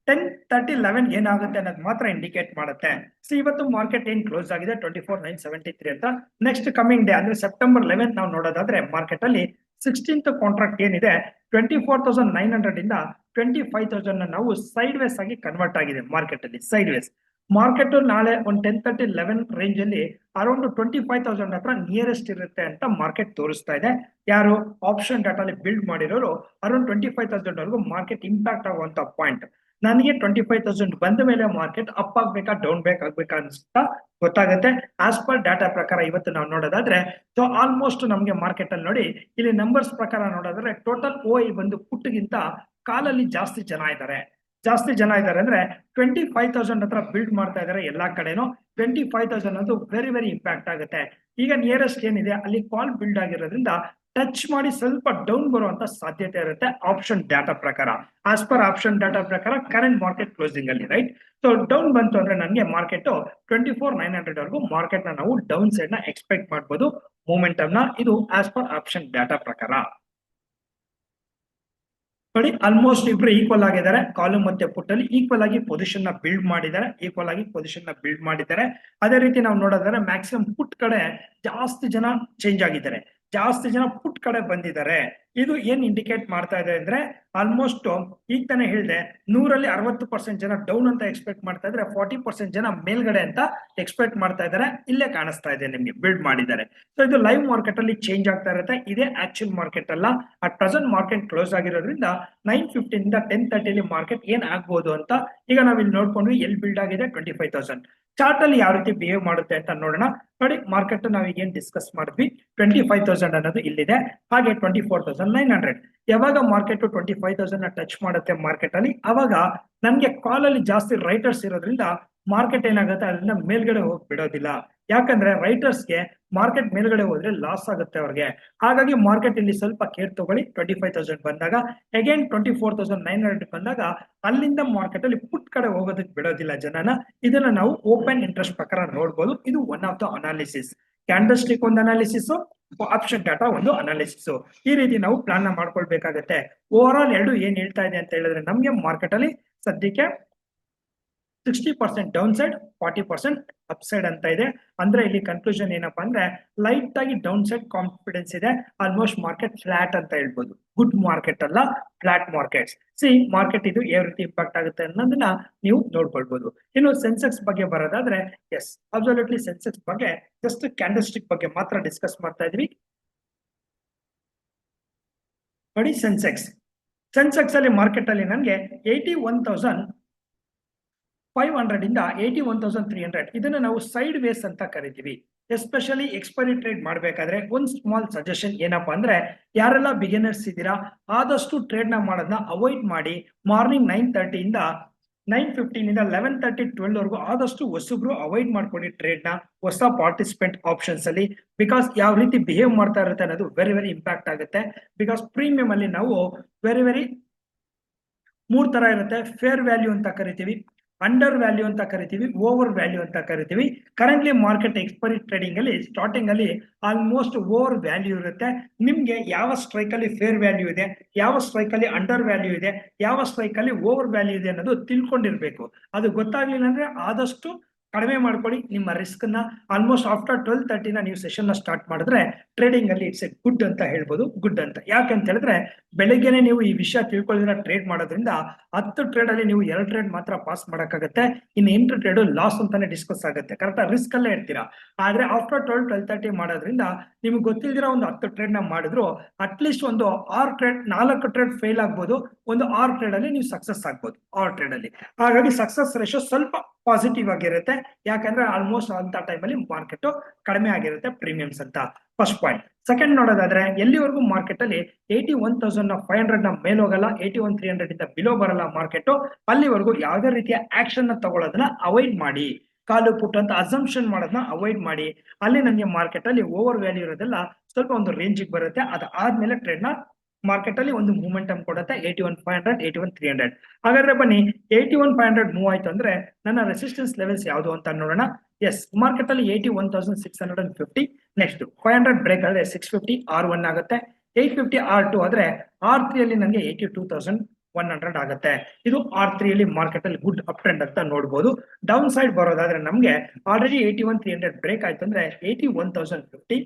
S1: 10:30-11 ಏನಾಗುತ್ತೆ ಅನ್ನೋದು ಮಾತ್ರ ಇಂಡಿಕೇಟ್ ಮಾಡುತ್ತೆ. ಸೊ ಇವತ್ತು ಮಾರ್ಕೆಟ್ ಏನ್ ಕ್ಲೋಸ್ ಆಗಿದೆ 24,973 ಅಂತ. ನೆಕ್ಸ್ಟ್ ಕಮಿಂಗ್ ಡೇ ಅಂದ್ರೆ ಸೆಪ್ಟೆಂಬರ್ 11 ನಾವು ನೋಡೋದಾದ್ರೆ ಮಾರ್ಕೆಟ್ ಅಲ್ಲಿ 16th ಕಾಂಟ್ರಾಕ್ಟ್ ಏನಿದೆ 24,900 ಇಂದ 25,000 ನಾವು ಸೈಡ್ ವೇಸ್ ಆಗಿ ಕನ್ವರ್ಟ್ ಆಗಿದೆ ಮಾರ್ಕೆಟ್ ಅಲ್ಲಿ ಸೈಡ್ ವೇಸ್. ಮಾರ್ಕೆಟ್ ನಾಳೆ ಒಂದು 10:30-11 ರೇಂಜ್ ಅಲ್ಲಿ ಅರೌಂಡ್ 25,000 ಹತ್ರ ನಿಯರೆಸ್ಟ್ ಇರುತ್ತೆ ಅಂತ ಮಾರ್ಕೆಟ್ ತೋರಿಸ್ತಾ ಇದೆ. ಯಾರು ಆಪ್ಷನ್ ಡಾಟಾ ಬಿಲ್ಡ್ ಮಾಡಿರೋರು ಅರೌಂಡ್ 25,000 ವರೆಗೂ ಮಾರ್ಕೆಟ್ ಇಂಪ್ಯಾಕ್ಟ್ ಆಗುವಂತ ಪಾಯಿಂಟ್. ನನಗೆ 25,000 ಬಂದ ಮೇಲೆ ಮಾರ್ಕೆಟ್ ಅಪ್ ಆಗ್ಬೇಕಾ ಡೌನ್ ಆಗ್ಬೇಕಾ ಅನ್ಸ್ತಾ ಗೊತ್ತಾಗುತ್ತೆ. ಆಸ್ ಪರ್ ಡಾಟಾ ಪ್ರಕಾರ ಇವತ್ತು ನಾವು ನೋಡೋದಾದ್ರೆ ಸೊ ಆಲ್ಮೋಸ್ಟ್ ನಮಗೆ ಮಾರ್ಕೆಟ್ ಅಲ್ಲಿ ನೋಡಿ ಇಲ್ಲಿ ನಂಬರ್ಸ್ ಪ್ರಕಾರ ನೋಡೋದಾದ್ರೆ ಟೋಟಲ್ ಓ ಐ ಬಂದು ಪುಟ್ಗಿಂತ ಕಾಲಲ್ಲಿ ಜಾಸ್ತಿ ಜನ ಇದ್ದಾರೆ ಅಂದ್ರೆ 25,000 ಹತ್ರ ಬಿಲ್ಡ್ ಮಾಡ್ತಾ ಇದಾರೆ ಎಲ್ಲಾ ಕಡೆನೂ. 25,000 ಅದು ವೆರಿ ವೆರಿ ಇಂಪ್ಯಾಕ್ಟ್ ಆಗುತ್ತೆ. ಈಗ ನಿಯರೆಸ್ಟ್ ಏನಿದೆ ಅಲ್ಲಿ ಕಾಲ್ ಬಿಲ್ಡ್ ಆಗಿರೋದ್ರಿಂದ ಟಚ್ ಮಾಡಿ ಸ್ವಲ್ಪ ಡೌನ್ ಬರುವಂತ ಸಾಧ್ಯತೆ ಇರುತ್ತೆ ಆಪ್ಷನ್ ಡಾಟಾ ಪ್ರಕಾರ. ಆಸ್ ಪರ್ ಆಪ್ಷನ್ ಡಾಟಾ ಪ್ರಕಾರ ಕರೆಂಟ್ ಮಾರ್ಕೆಟ್ ಕ್ಲೋಸಿಂಗ್ ಅಲ್ಲಿ ರೈಟ್. ಸೊ ಡೌನ್ ಬಂತು ಅಂದ್ರೆ ನನಗೆ ಮಾರ್ಕೆಟ್ 24,900 ವರೆಗೂ ಮಾರ್ಕೆಟ್ ನಾವು ಡೌನ್ ಸೈಡ್ ನ ಎಕ್ಸ್ಪೆಕ್ಟ್ ಮಾಡಬಹುದು ಮೂಮೆಂಟಮ್ ನ. ಇದು ಆಸ್ ಪರ್ ಆಪ್ಷನ್ ಡಾಟಾ ಪ್ರಕಾರ. ನೋಡಿ ಆಲ್ಮೋಸ್ಟ್ ಇಬ್ರು ಈಕ್ವಲ್ ಆಗಿದ್ದಾರೆ. ಕಾಲು ಮತ್ತೆ ಪುಟ್ ಅಲ್ಲಿ ಈಕ್ವಲ್ ಆಗಿ ಪೊಸಿಷನ್ ನ ಬಿಲ್ಡ್ ಮಾಡಿದ್ದಾರೆ. ಅದೇ ರೀತಿ ನಾವು ನೋಡೋದಾದ್ರೆ ಮ್ಯಾಕ್ಸಿಮಮ್ ಪುಟ್ ಕಡೆ ಜಾಸ್ತಿ ಜನ ಚೇಂಜ್ ಆಗಿದ್ದಾರೆ, ಜಾಸ್ತಿ ಜನ ಪುಟ್ ಕಡೆ ಬಂದಿದ್ದಾರೆ. ಇದು ಏನ್ ಇಂಡಿಕೇಟ್ ಮಾಡ್ತಾ ಇದೆ ಅಂದ್ರೆ ಆಲ್ಮೋಸ್ಟ್ ಈಗ ತಾನೇ ಹೇಳಿದೆ 100ರಲ್ಲಿ 60% ಜನ ಡೌನ್ ಅಂತ ಎಕ್ಸ್ಪೆಕ್ಟ್ ಮಾಡ್ತಾ ಇದ್ರೆ 40% ಜನ ಮೇಲ್ಗಡೆ ಅಂತ ಎಕ್ಸ್ಪೆಕ್ಟ್ ಮಾಡ್ತಾ ಇದ್ದಾರೆ. ಇಲ್ಲೇ ಕಾಣಿಸ್ತಾ ಇದೆ ನಿಮ್ಗೆ ಬಿಲ್ಡ್ ಮಾಡಿದ್ದಾರೆ. ಸೊ ಇದು ಲೈವ್ ಮಾರ್ಕೆಟ್ ಅಲ್ಲಿ ಚೇಂಜ್ ಆಗ್ತಾ ಇರುತ್ತೆ. ಇದೇ ಆಕ್ಚುಲ್ ಮಾರ್ಕೆಟ್ ಅಲ್ಲ. ಅಟ್ ಪ್ರೆಸೆಂಟ್ ಮಾರ್ಕೆಟ್ ಕ್ಲೋಸ್ ಆಗಿರೋದ್ರಿಂದ 9:15 ಇಂದ 10:30 ಮಾರ್ಕೆಟ್ ಏನ್ ಆಗ್ಬಹುದು ಅಂತ ಈಗ ನಾವ್ ಇಲ್ಲಿ ನೋಡ್ಕೊಂಡ್ವಿ. ಎಲ್ಲಿ ಬಿಲ್ಡ್ ಆಗಿದೆ 25,000. ಚಾರ್ಟ್ ಅಲ್ಲಿ ಯಾವ ರೀತಿ ಬಿಹೇವ್ ಮಾಡುತ್ತೆ ಅಂತ ನೋಡೋಣ. ನೋಡಿ ಮಾರ್ಕೆಟ್ ನಾವೀಗ ಏನ್ ಡಿಸ್ಕಸ್ ಮಾಡಿದ್ವಿ 25,000 ಅನ್ನೋದು ಇಲ್ಲಿದೆ, ಹಾಗೆ 24,900. ಯಾವಾಗ ಮಾರ್ಕೆಟ್ 25,000 ನ ಟಚ್ ಮಾಡುತ್ತೆ ಮಾರ್ಕೆಟ್ ಅಲ್ಲಿ ಅವಾಗ ನಮ್ಗೆ ಕಾಲ್ ಅಲ್ಲಿ ಜಾಸ್ತಿ ರೈಟರ್ಸ್ ಇರೋದ್ರಿಂದ ಮಾರ್ಕೆಟ್ ಏನಾಗುತ್ತೆ ಅದನ್ನ ಮೇಲ್ಗಡೆ ಹೋಗಿ ಬಿಡೋದಿಲ್ಲ. ಯಾಕಂದ್ರೆ ರೈಟರ್ಸ್ಗೆ ಮಾರ್ಕೆಟ್ ಮೇಲ್ಗಡೆ ಹೋದ್ರೆ ಲಾಸ್ ಆಗುತ್ತೆ ಅವ್ರಿಗೆ. ಹಾಗಾಗಿ ಮಾರ್ಕೆಟ್ ಇಲ್ಲಿ ಸ್ವಲ್ಪ ಕೇರ್ ತಗೊಳ್ಳಿ. 25,000 ಬಂದಾಗ ಅಗೇನ್ 24,900 ಬಂದಾಗ ಅಲ್ಲಿಂದ ಮಾರ್ಕೆಟ್ ಅಲ್ಲಿ ಪುಟ್ ಕಡೆ ಹೋಗೋದಕ್ಕೆ ಬಿಡೋದಿಲ್ಲ ಜನನ. ಇದನ್ನ ನಾವು ಓಪನ್ ಇಂಟ್ರೆಸ್ಟ್ ಪ್ರಕಾರ ನೋಡ್ಬೋದು. ಇದು one of the analysis. Candle stick ಒಂದು ಅನಾಲಿಸಿಸ್, ಆಪ್ಷನ್ ಡಾಟಾ ಒಂದು ಅನಾಲಿಸಿಸ್. ಈ ರೀತಿ ನಾವು ಪ್ಲಾನ್ ಮಾಡ್ಕೊಳ್ಬೇಕಾಗತ್ತೆ. ಓವರ್ ಆಲ್ ಎರಡು ಏನ್ ಹೇಳ್ತಾ ಇದೆ ಅಂತ ಹೇಳಿದ್ರೆ ನಮ್ಗೆ ಮಾರ್ಕೆಟ್ ಅಲ್ಲಿ ಸದ್ಯಕ್ಕೆ 60% ಡೌನ್ ಸೈಡ್ 40% ಅಪ್ ಸೈಡ್ ಅಂತ ಇದೆ. ಅಂದ್ರೆ ಇಲ್ಲಿ ಕನ್ಕ್ಲೂಷನ್ ಏನಪ್ಪಾ ಅಂದ್ರೆ ಲೈಟ್ ಆಗಿ ಡೌನ್ ಸೈಡ್ ಕಾನ್ಫಿಡೆನ್ಸ್ ಇದೆ. ಆಲ್ಮೋಸ್ಟ್ ಮಾರ್ಕೆಟ್ ಫ್ಲಾಟ್ ಅಂತ ಹೇಳ್ಬೋದು. ಗುಡ್ ಮಾರ್ಕೆಟ್ ಅಲ್ಲ, ಫ್ಲಾಟ್ ಮಾರ್ಕೆಟ್ಸ್. ಮಾರ್ಕೆಟ್ ಇದು ಯಾವ ರೀತಿ ಇಂಪ್ಯಾಕ್ಟ್ ಆಗುತ್ತೆ ಅನ್ನೋದನ್ನ ನೀವು ನೋಡ್ಕೊಳ್ಬಹುದು. ಇನ್ನು ಸೆನ್ಸೆಕ್ಸ್ ಬಗ್ಗೆ ಬರೋದಾದ್ರೆ ಎಸ್ ಅಬ್ಸಲ್ಯೂಟ್ಲಿ ಸೆನ್ಸೆಕ್ಸ್ ಬಗ್ಗೆ ಜಸ್ಟ್ ಕ್ಯಾಂಡಲ್ಸ್ಟಿಕ್ ಬಗ್ಗೆ ಮಾತ್ರ ಡಿಸ್ಕಸ್ ಮಾಡ್ತಾ ಇದ್ವಿ. ನೋಡಿ ಸೆನ್ಸೆಕ್ಸ್ ಅಲ್ಲಿ ಮಾರ್ಕೆಟ್ ಅಲ್ಲಿ ನನಗೆ 81,500 ಇಂದ 81,300 ಇದನ್ನ ನಾವು ಸೈಡ್ ವೇಸ್ ಅಂತ ಕರಿತೀವಿ. ಎಸ್ಪೆಷಲಿ ಎಕ್ಸ್ಪೈರಿ ಟ್ರೇಡ್ ಮಾಡಬೇಕಾದ್ರೆ ಒಂದು ಸ್ಮಾಲ್ ಸಜೆಷನ್ ಏನಪ್ಪಾ ಅಂದ್ರೆ ಯಾರೆಲ್ಲ ಬಿಗಿನರ್ಸ್ ಇದ್ದೀರಾ ಆದಷ್ಟು ಟ್ರೇಡ್ ನ ಮಾಡೋದನ್ನ ಅವಾಯ್ಡ್ ಮಾಡಿ. ಮಾರ್ನಿಂಗ್ 9:30 ಇಂದ 9:15 ಇಂದ 11:30 12 ವರೆಗೂ ಆದಷ್ಟು ಹೊಸಬ್ರು ಅವಾಯ್ಡ್ ಮಾಡ್ಕೊಳ್ಳಿ ಟ್ರೇಡ್ ನ. ಹೊಸ ಪಾರ್ಟಿಸಿಪೆಂಟ್ ಆಪ್ಷನ್ಸ್ ಅಲ್ಲಿ ಬಿಕಾಸ್ ಯಾವ ರೀತಿ ಬಿಹೇವ್ ಮಾಡ್ತಾ ಇರುತ್ತೆ ಅನ್ನೋದು ವೆರಿ ವೆರಿ ಇಂಪ್ಯಾಕ್ಟ್ ಆಗುತ್ತೆ. ಬಿಕಾಸ್ ಪ್ರೀಮಿಯಂ ಅಲ್ಲಿ ನಾವು ವೆರಿ 3 ತರ ಇರುತ್ತೆ. ಫೇರ್ ವ್ಯಾಲ್ಯೂ ಅಂತ ಕರಿತೀವಿ, ಅಂಡರ್ ವ್ಯಾಲ್ಯೂ ಅಂತ ಕರಿತೀವಿ, ಓವರ್ ವ್ಯಾಲ್ಯೂ ಅಂತ ಕರಿತೀವಿ. ಕರೆಂಟ್ಲಿ ಮಾರ್ಕೆಟ್ ಎಕ್ಸ್ಪೈರಿ ಟ್ರೇಡಿಂಗ್ ಅಲ್ಲಿ ಸ್ಟಾರ್ಟಿಂಗ್ ಅಲ್ಲಿ ಆಲ್ಮೋಸ್ಟ್ ಓವರ್ ವ್ಯಾಲ್ಯೂ ಇರುತ್ತೆ. ನಿಮ್ಗೆ ಯಾವ ಸ್ಟ್ರೈಕ್ ಅಲ್ಲಿ ಫೇರ್ ವ್ಯಾಲ್ಯೂ ಇದೆ, ಯಾವ ಸ್ಟ್ರೈಕ್ ಅಲ್ಲಿ ಅಂಡರ್ ವ್ಯಾಲ್ಯೂ ಇದೆ, ಯಾವ ಸ್ಟ್ರೈಕ್ ಅಲ್ಲಿ ಓವರ್ ವ್ಯಾಲ್ಯೂ ಇದೆ ಅನ್ನೋದು ತಿಳ್ಕೊಂಡಿರ್ಬೇಕು. ಅದು ಗೊತ್ತಾಗ್ಲಿಲ್ಲ ಅಂದ್ರೆ ಆದಷ್ಟು ಕಡಿಮೆ ಮಾಡ್ಕೊಳ್ಳಿ ನಿಮ್ಮ ರಿಸ್ಕ್ ನ. ಆಲ್ಮೋಸ್ಟ್ ಆಫ್ಟರ್ 12:30 ನೀವು ಸೆಷನ್ ನ ಸ್ಟಾರ್ಟ್ ಮಾಡಿದ್ರೆ ಟ್ರೇಡಿಂಗ್ ಅಲ್ಲಿ ಇಟ್ಸ್ ಎ ಗುಡ್ ಅಂತ ಹೇಳ್ಬೋದು. ಗುಡ್ ಅಂತ ಯಾಕಂತ ಹೇಳಿದ್ರೆ ಬೆಳಗ್ಗೆನೆ ನೀವು ಈ ವಿಷಯ ತಿಳ್ಕೊಳ್ಳಿದ್ರೆ ಟ್ರೇಡ್ ಮಾಡೋದ್ರಿಂದ 10 ಟ್ರೇಡ್ ಅಲ್ಲಿ ನೀವು 2 ಟ್ರೇಡ್ ಮಾತ್ರ ಪಾಸ್ ಮಾಡಕ್ಕಾಗತ್ತೆ. ಇನ್ನು 8 ಟ್ರೇಡ್ ಲಾಸ್ ಅಂತಾನೆ ಡಿಸ್ಕಸ್ ಆಗುತ್ತೆ. ಕರೆಕ್ಟ್ ರಿಸ್ಕ್ ಅಲ್ಲೇ ಇರ್ತೀರಾ. ಆದ್ರೆ ಆಫ್ಟರ್ 12:30 ಮಾಡೋದ್ರಿಂದ ನಿಮ್ಗೆ ಗೊತ್ತಿಲ್ದಿರ ಒಂದು 10 ಟ್ರೇಡ್ ನ ಮಾಡಿದ್ರು ಅಟ್ಲೀಸ್ಟ್ ಒಂದು 4 ಟ್ರೇಡ್ ಫೇಲ್ ಆಗ್ಬೋದು, ಒಂದು 6 ಟ್ರೇಡ್ ಅಲ್ಲಿ ನೀವು ಸಕ್ಸಸ್ ಆಗ್ಬೋದು 6 ಟ್ರೇಡ್ ಅಲ್ಲಿ. ಹಾಗಾಗಿ ಸಕ್ಸಸ್ ರೇಷಿಯೋ ಸ್ವಲ್ಪ ಪಾಸಿಟಿವ್ ಆಗಿರುತ್ತೆ. ಯಾಕಂದ್ರೆ ಆಲ್ಮೋಸ್ಟ್ ಅಂತ ಟೈಮಲ್ಲಿ ಮಾರ್ಕೆಟ್ ಕಡಿಮೆ ಆಗಿರುತ್ತೆ ಪ್ರೀಮಿಯಮ್ಸ್ ಅಂತ. First point. ಸೆಕೆಂಡ್ ನೋಡೋದಾದ್ರೆ ಎಲ್ಲಿವರೆಗೂ ಮಾರ್ಕೆಟ್ ಅಲ್ಲಿ 81,500 ನ ಮೇಲ್ ಹೋಗಲ್ಲ, 81,300 ಇಂದ ಬಿಲೋ ಬರಲ್ಲ ಮಾರ್ಕೆಟ್, ಅಲ್ಲಿವರೆಗೂ ಯಾವುದೇ ರೀತಿಯ ಆಕ್ಷನ್ ನ ತಗೊಳ್ಳೋದನ್ನ ಅವಾಯ್ಡ್ ಮಾಡಿ. ಕಾಲು ಪುಟ್ ಅಂತ ಅಸಂಪ್ಷನ್ ಮಾಡೋದನ್ನ ಅವಾಯ್ಡ್ ಮಾಡಿ. ಅಲ್ಲಿ ನನಗೆ ಮಾರ್ಕೆಟ್ ಅಲ್ಲಿ ಓವರ್ ವ್ಯಾಲ್ಯೂ ಇರೋದೆಲ್ಲ ಸ್ವಲ್ಪ ಒಂದು ರೇಂಜಿಗೆ ಬರುತ್ತೆ. ಅದಾದ್ಮೇಲೆ ಟ್ರೇಡ್ ನ ಮಾರ್ಕೆಟ್ ಅಲ್ಲಿ ಒಂದು ಮೂಮೆಂಟಮ್ ಕೊಡುತ್ತೆ 81,500 81,300. ಹಾಗಾದ್ರೆ ಬನ್ನಿ 81,500 ಮೂವ್ ಆಯ್ತು ಅಂದ್ರೆ ನನ್ನ ರೆಸಿಸ್ಟೆನ್ಸ್ ಲೆವೆಲ್ಸ್ ಯಾವುದು ಅಂತ ನೋಡೋಣ. ಎಸ್ ಮಾರ್ಕೆಟ್ ಅಲ್ಲಿ 81,650. ನೆಕ್ಸ್ಟ್ 500 ಬ್ರೇಕ್ ಆದ್ರೆ 650 R1 ಆಗುತ್ತೆ. 850 R2 ಆದ್ರೆ R3 ಅಲ್ಲಿ ನನಗೆ 82,000 100 ಆಗುತ್ತೆ. ಇದು R3 ಅಲ್ಲಿ ಮಾರ್ಕೆಟ್ ಅಲ್ಲಿ ಗುಡ್ ಅಪ್ ಟ್ರೆಂಡ್ ಅಂತ ನೋಡಬಹುದು. ಡೌನ್ ಸೈಡ್ ಬರೋದಾದ್ರೆ ನಮಗೆ ಆಲ್ರೆಡಿ 81,300 ಬ್ರೇಕ್ ಆಯ್ತು ಅಂದ್ರೆ 81,050,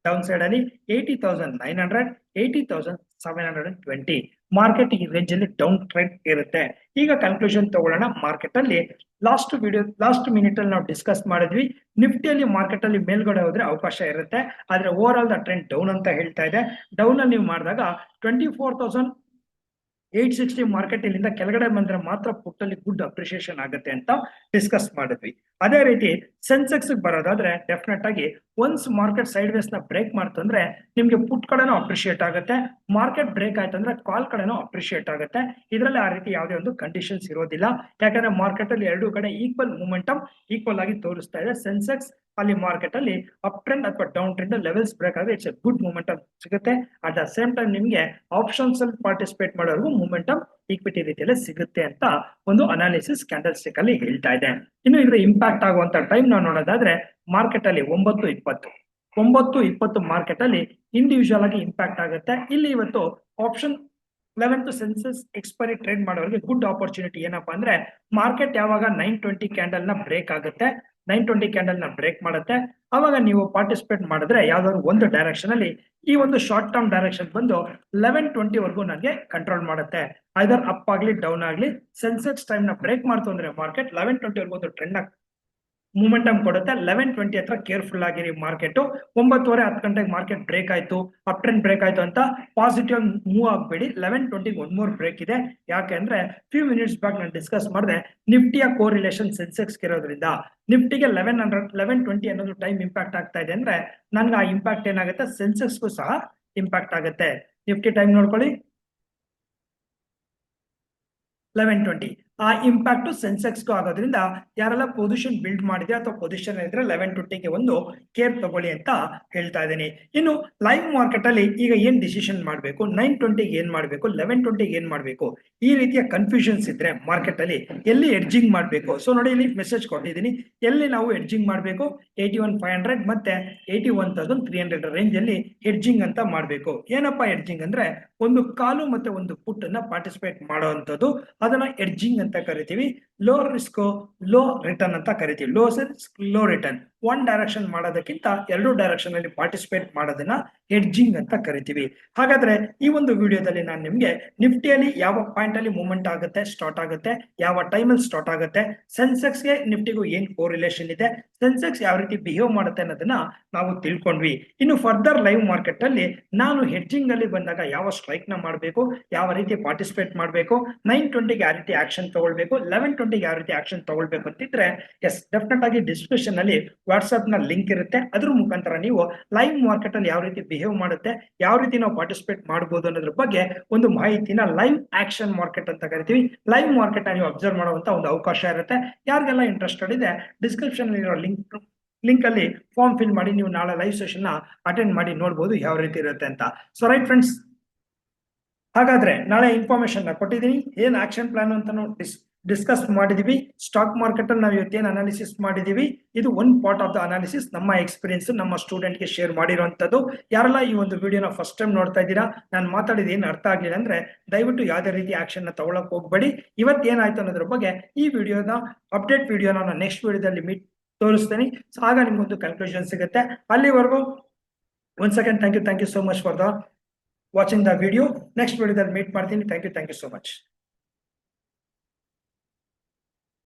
S1: ಡೌನ್ ಸೈಡ್ ಅಲ್ಲಿ 80,900, 80,720 ಮಾರ್ಕೆಟ್ ಈ ರೇಂಜ್ ಅಲ್ಲಿ ಡೌನ್ ಟ್ರೆಂಡ್ ಇರುತ್ತೆ. ಈಗ ಕನ್ಕ್ಲೂಷನ್ ತಗೊಳ್ಳೋಣ. ಮಾರ್ಕೆಟ್ ಅಲ್ಲಿ ಲಾಸ್ಟ್ ಮಿನಿಟ್ ಅಲ್ಲಿ ನಾವು ಡಿಸ್ಕಸ್ ಮಾಡಿದ್ವಿ, ನಿಫ್ಟಿಯಲ್ಲಿ ಮಾರ್ಕೆಟ್ ಅಲ್ಲಿ ಮೇಲ್ಗಡೆ ಹೋದ್ರೆ ಅವಕಾಶ ಇರುತ್ತೆ, ಆದ್ರೆ over all the trend down ಅಂತ ಹೇಳ್ತಾ ಇದೆ. ಡೌನ್ ಅಲ್ಲಿ ನೀವು ಮಾಡಿದಾಗ 24,860 ಮಾರ್ಕೆಟ್ ಇಲ್ಲಿಂದ ಕೆಳಗಡೆ ಬಂದ್ರೆ ಮಾತ್ರ ಪುಟ್ ಅಲ್ಲಿ ಗುಡ್ ಅಪ್ರಿಸಿಯೇಷನ್ ಆಗುತ್ತೆ ಅಂತ ಡಿಸ್ಕಸ್ ಮಾಡಿದ್ವಿ. ಅದೇ ರೀತಿ ಸೆನ್ಸೆಕ್ಸ್ ಬರೋದಾದ್ರೆ ಡೆಫಿನೆಟ್ ಆಗಿ ಒನ್ಸ್ ಮಾರ್ಕೆಟ್ ಸೈಡ್ ವೇಸ್ ನ ಬ್ರೇಕ್ ಮಾಡ್ತಂದ್ರೆ ನಿಮ್ಗೆ ಪುಟ್ ಕಡೆನೂ ಅಪ್ರಿಶಿಯೇಟ್ ಆಗುತ್ತೆ, ಮಾರ್ಕೆಟ್ ಬ್ರೇಕ್ ಆಯ್ತು ಅಂದ್ರೆ ಕಾಲ್ ಕಡೆನೂ ಅಪ್ರಿಶಿಯೇಟ್ ಆಗುತ್ತೆ. ಇದರಲ್ಲಿ ಆ ರೀತಿ ಯಾವುದೇ ಒಂದು ಕಂಡೀಷನ್ಸ್ ಇರೋದಿಲ್ಲ, ಯಾಕಂದ್ರೆ ಮಾರ್ಕೆಟ್ ಅಲ್ಲಿ ಎರಡೂ ಕಡೆ ಈಕ್ವಲ್ ಮೂಮೆಂಟಮ್ ಈಕ್ವಲ್ ಆಗಿ ತೋರಿಸ್ತಾ ಇದೆ. ಸೆನ್ಸೆಕ್ಸ್ ಅಲ್ಲಿ ಮಾರ್ಕೆಟ್ ಅಲ್ಲಿ ಅಪ್ ಟ್ರೆಂಡ್ ಅಥವಾ ಡೌನ್ ಟ್ರೆಂಡ್ ಲೆವೆಲ್ಸ್ ಬ್ರೇಕ್ ಆದ್ರೆ ಇಟ್ಸ್ ಎ ಗುಡ್ ಮೂಮೆಂಟಮ್ ಸಿಗುತ್ತೆ. ಅಟ್ ದ ಸೇಮ್ ಟೈಮ್ ನಿಮ್ಗೆ ಆಪ್ಷನ್ಸ್ ಅಲ್ಲಿ ಪಾರ್ಟಿಸಿಪೇಟ್ ಮಾಡೋರ್ಗು ಮೂಮೆಂಟಮ್ ಈಕ್ವಿಟಿ ರೀತಿಯಲ್ಲಿ ಸಿಗುತ್ತೆ ಅಂತ ಒಂದು ಅನಾಲಿಸಿಸ್ ಕ್ಯಾಂಡಲ್ ಸ್ಟಿಕ್ ಅಲ್ಲಿ ಹೇಳ್ತಾ ಇದೆ. ಇನ್ನು ಇದರ ಇಂಪ್ಯಾಕ್ಟ್ ಆಗುವಂತ ಟೈಮ್ ನಾವು ನೋಡೋದಾದ್ರೆ ಮಾರ್ಕೆಟ್ ಅಲ್ಲಿ 9:20 ಮಾರ್ಕೆಟ್ ಅಲ್ಲಿ ಇಂಡಿವಿಜುವಲ್ ಆಗಿ ಇಂಪ್ಯಾಕ್ಟ್ ಆಗುತ್ತೆ. ಇಲ್ಲಿ ಇವತ್ತು option 11th Sensex expiry trade ಮಾಡೋರಿಗೆ ಗುಡ್ ಆಪರ್ಚುನಿಟಿ ಏನಪ್ಪಾ ಅಂದ್ರೆ ಮಾರ್ಕೆಟ್ ಯಾವಾಗ 920 ಕ್ಯಾಂಡಲ್ ನ ಬ್ರೇಕ್ ಆಗುತ್ತೆ, 920 ಕ್ಯಾಂಡಲ್ ನ ಬ್ರೇಕ್ ಮಾಡುತ್ತೆ, ಅವಾಗ ನೀವು ಪಾರ್ಟಿಸಿಪೇಟ್ ಮಾಡಿದ್ರೆ ಯಾವ್ದಾದ್ರು ಒಂದು ಡೈರೆಕ್ಷನ್ ಅಲ್ಲಿ ಈ ಒಂದು ಶಾರ್ಟ್ ಟರ್ಮ್ ಡೈರೆಕ್ಷನ್ ಬಂದು 1120 ವರೆಗೂ ನನಗೆ ಕಂಟ್ರೋಲ್ ಮಾಡುತ್ತೆ. ಐದರ್ ಅಪ್ ಆಗ್ಲಿ ಡೌನ್ ಆಗ್ಲಿ ಸೆನ್ಸೆಕ್ಸ್ ಟೈಮ್ ನ ಬ್ರೇಕ್ ಮಾಡ್ತು ಅಂದ್ರೆ ಮಾರ್ಕೆಟ್ 1120 ವರೆಗೂ ಒಂದು ಟ್ರೆಂಡ್ ಮೂಮೆಂಟಮ್ ಕೊಡುತ್ತೆ. 1120 ಹತ್ರ ಕೇರ್ಫುಲ್ ಆಗಿರಿ. ಮಾರ್ಕೆಟ್ 9:30 ಗಂಟೆಗೆ ಮಾರ್ಕೆಟ್ ಬ್ರೇಕ್ ಆಯ್ತು, ಅಪ್ ಟ್ರೆಂಡ್ ಬ್ರೇಕ್ ಆಯ್ತು ಅಂತ ಪಾಸಿಟಿವ್ ಮೂವ್ ಆಗಬೇಡಿ. 11:20 ಒನ್ ಮೋರ್ ಬ್ರೇಕ್ ಇದೆ. ಯಾಕೆ ಅಂದ್ರೆ ಫ್ಯೂ ಮಿನಿಟ್ಸ್ ಬ್ಯಾಕ್ ನಾನು ಡಿಸ್ಕಸ್ ಮಾಡಿದೆ, ನಿಫ್ಟಿಯ ಕೋರಿಲೇಷನ್ ಸೆನ್ಸೆಕ್ಸ್ ಇರೋದ್ರಿಂದ ನಿಫ್ಟಿಗೆ 1120 ಅನ್ನೋದು ಟೈಮ್ ಇಂಪ್ಯಾಕ್ಟ್ ಆಗ್ತಾ ಇದೆ ಅಂದ್ರೆ ನನ್ಗೆ ಆ ಇಂಪ್ಯಾಕ್ಟ್ ಏನಾಗುತ್ತೆ ಸೆನ್ಸೆಕ್ಸ್ಗೂ ಸಹ ಇಂಪ್ಯಾಕ್ಟ್ ಆಗುತ್ತೆ. ನಿಫ್ಟಿ ಟೈಮ್ ನೋಡ್ಕೊಳ್ಳಿ 1120 ಆ ಇಂಪ್ಯಾಕ್ಟ್ ಸೆನ್ಸೆಕ್ಸ್ಗೂ ಆಗೋದ್ರಿಂದ ಯಾರೆಲ್ಲ ಪೊಸಿಷನ್ ಬಿಲ್ಡ್ ಮಾಡಿದ್ರೆ ಅಥವಾ ಪೊಸಿಷನ್ ಇದ್ರೆ 1120ಗೆ ಒಂದು ಕೇರ್ ತಗೊಳ್ಳಿ ಅಂತ ಹೇಳ್ತಾ ಇದ್ದೀನಿ. ಇನ್ನು ಲೈವ್ ಮಾರ್ಕೆಟ್ ಅಲ್ಲಿ ಈಗ ಏನ್ ಡಿಸಿಷನ್ ಮಾಡಬೇಕು, 920ಗೆ ಏನ್ ಮಾಡಬೇಕು, 1120ಗೆ ಏನ್ ಮಾಡಬೇಕು, ಈ ರೀತಿಯ ಕನ್ಫ್ಯೂಷನ್ಸ್ ಇದ್ರೆ ಮಾರ್ಕೆಟ್ ಅಲ್ಲಿ ಎಲ್ಲಿ ಎಡ್ಜಿಂಗ್ ಮಾಡಬೇಕು. ಸೊ ನೋಡಿ ಇಲ್ಲಿ ಮೆಸೇಜ್ ಕೊಟ್ಟಿದ್ದೀನಿ, ಎಲ್ಲಿ ನಾವು ಎಡ್ಜಿಂಗ್ ಮಾಡಬೇಕು 81,500 ಮತ್ತೆ 81,300 ರೇಂಜ್ ಅಲ್ಲಿ ಎಡ್ಜಿಂಗ್ ಅಂತ ಮಾಡಬೇಕು. ಏನಪ್ಪಾ ಎಡ್ಜಿಂಗ್ ಅಂದ್ರೆ ಒಂದು ಕಾಲು ಮತ್ತೆ ಒಂದು ಪುಟ್ ಅನ್ನ ಪಾರ್ಟಿಸಿಪೇಟ್ ಮಾಡುವಂತದ್ದು, ಅದನ್ನ ಎಡ್ಜಿಂಗ್ ಅಂತ ಕರಿತೀವಿ. ಲೋ ರಿಸ್ಕ್ ಲೋ ರಿಟರ್ನ್ ಅಂತ ಕರಿತೀವಿ. Low risk low return, one direction ಮಾಡೋದಕ್ಕಿಂತ ಎರಡು ಡೈರೆಕ್ಷನ್ ಅಲ್ಲಿ ಪಾರ್ಟಿಸಿಪೇಟ್ ಮಾಡೋದನ್ನ ಎಡ್ಜಿಂಗ್ ಅಂತ ಕರಿತೀವಿ. ಹಾಗಾದ್ರೆ ಈ ಒಂದು ವಿಡಿಯೋದಲ್ಲಿ ನಾನು ನಿಮ್ಗೆ ನಿಫ್ಟಿಯಲ್ಲಿ ಯಾವ ಪಾಯಿಂಟ್ ಅಲ್ಲಿ ಮೂವ್ಮೆಂಟ್ ಆಗುತ್ತೆ, ಸ್ಟಾರ್ಟ್ ಆಗುತ್ತೆ, ಯಾವ ಟೈಮ್ ಅಲ್ಲಿ ಸ್ಟಾರ್ಟ್ ಆಗುತ್ತೆ, ಸೆನ್ಸೆಕ್ಸ್ ಗೆ ನಿಫ್ಟಿಗೂ ಏನ್ ಕೋರಿಲೇಷನ್ ಇದೆ, ಸೆನ್ಸೆಕ್ಸ್ ಯಾವ ರೀತಿ ಬಿಹೇವ್ ಮಾಡುತ್ತೆ ಅನ್ನೋದನ್ನ ನಾವು ತಿಳ್ಕೊಂಡ್ವಿ. ಇನ್ನು ಫರ್ದರ್ ಲೈವ್ ಮಾರ್ಕೆಟ್ ಅಲ್ಲಿ ನಾನು ಹೆಡ್ಜಿಂಗ್ ಅಲ್ಲಿ ಬಂದಾಗ ಯಾವ ಸ್ಟ್ರೈಕ್ ನ ಮಾಡಬೇಕು, ಯಾವ ರೀತಿ ಪಾರ್ಟಿಸಿಪೇಟ್ ಮಾಡಬೇಕು, 920ಗೆ ಯಾವ ರೀತಿ ಆಕ್ಷನ್ ತಗೊಳ್ಬೇಕು, 1120ಗೆ ಯಾವ ರೀತಿ ಆಕ್ಷನ್ ತಗೊಳ್ಬೇಕು ಅಂತಿದ್ರೆ ಎಸ್ ಡೆಫಿನೆಟ್ ಆಗಿ ಡಿಸ್ಕ್ರಿಪ್ಷನ್ ಅಲ್ಲಿ ವಾಟ್ಸ್ಆಪ್ ನ ಲಿಂಕ್ ಇರುತ್ತೆ. ಅದ್ರ ಮುಖಾಂತರ ನೀವು ಲೈವ್ ಮಾರ್ಕೆಟ್ ಅಲ್ಲಿ ಯಾವ ರೀತಿ ಬಿಹೇವ್ ಮಾಡುತ್ತೆ, ಯಾವ ರೀತಿ ನಾವು ಪಾರ್ಟಿಸಿಪೇಟ್ ಮಾಡಬಹುದು ಅನ್ನೋದ್ರ ಬಗ್ಗೆ ಒಂದು ಮಾಹಿತಿನ ಲೈವ್ ಆಕ್ಷನ್ ಮಾರ್ಕೆಟ್ ಅಂತ ಕರಿತೀವಿ. ಲೈವ್ ಮಾರ್ಕೆಟ್ ನೀವು ಅಬ್ಸರ್ವ್ ಮಾಡುವಂತ ಒಂದು ಅವಕಾಶ ಇರುತ್ತೆ. ಯಾರಿಗೆಲ್ಲ ಇಂಟ್ರೆಸ್ಟೆಡ್ ಇದೆ ಡಿಸ್ಕ್ರಿಪ್ಷನ್ ಇರೋ ಲಿಂಕ್ ಅಲ್ಲಿ ಫಾರ್ಮ್ ಫಿಲ್ ಮಾಡಿ ನೀವು ನಾಳೆ ಲೈವ್ ಸೆಷನ್ ನ ಅಟೆಂಡ್ ಮಾಡಿ ನೋಡಬಹುದು ಯಾವ ರೀತಿ ಇರುತ್ತೆ ಅಂತ. ಸೊ ರೈಟ್ ಫ್ರೆಂಡ್ಸ್, ಹಾಗಾದ್ರೆ ನಾಳೆ ಇನ್ಫಾರ್ಮೇಶನ್ ನ ಕೊಟ್ಟಿದ್ದೀನಿ, ಏನ್ ಆಕ್ಷನ್ ಪ್ಲಾನ್ ಅಂತ ಡಿಸ್ಕಸ್ ಮಾಡಿದೀವಿ. ಸ್ಟಾಕ್ ಮಾರ್ಕೆಟ್ ಅಲ್ಲಿ ನಾವು ಇವತ್ತೇನು ಅನಾಲಿಸಿಸ್ ಮಾಡಿದೀವಿ, ಇದು one part of the analysis, ನಮ್ಮ ಎಕ್ಸ್ಪೀರಿಯನ್ಸ್ ನಮ್ಮ ಸ್ಟೂಡೆಂಟ್ ಗೆ ಶೇರ್ ಮಾಡಿರುವಂತದ್ದು. ಯಾರೆಲ್ಲ ಈ ಒಂದು ವಿಡಿಯೋನ ಫಸ್ಟ್ ಟೈಮ್ ನೋಡ್ತಾ ಇದ್ದೀರಾ, ನಾನು ಮಾತಾಡಿದ ಏನು ಅರ್ಥ ಆಗ್ಲಿಲ್ಲ ಅಂದ್ರೆ ದಯವಿಟ್ಟು ಯಾವುದೇ ರೀತಿ ಆಕ್ಷನ್ ನ ತಗೊಳಕ್ ಹೋಗ್ಬೇಡಿ. ಇವತ್ತೇನಾಯ್ತು ಅನ್ನೋದ್ರ ಬಗ್ಗೆ ಈ ವಿಡಿಯೋನ ಅಪ್ಡೇಟ್ ವಿಡಿಯೋನ ನಾನು ನೆಕ್ಸ್ಟ್ ವಿಡಿಯೋದಲ್ಲಿ ತೋರಿಸ್ತೀನಿ. ಆಗ ನಿಮ್ಗೊಂದು ಕನ್ಕ್ಲೂಷನ್ ಸಿಗುತ್ತೆ. ಅಲ್ಲಿವರೆಗೂ one second thank you so much for the watching the video. Next ವಿಡಿಯೋದಲ್ಲಿ ಮೀಟ್ ಮಾಡ್ತೀನಿ. Thank you so much.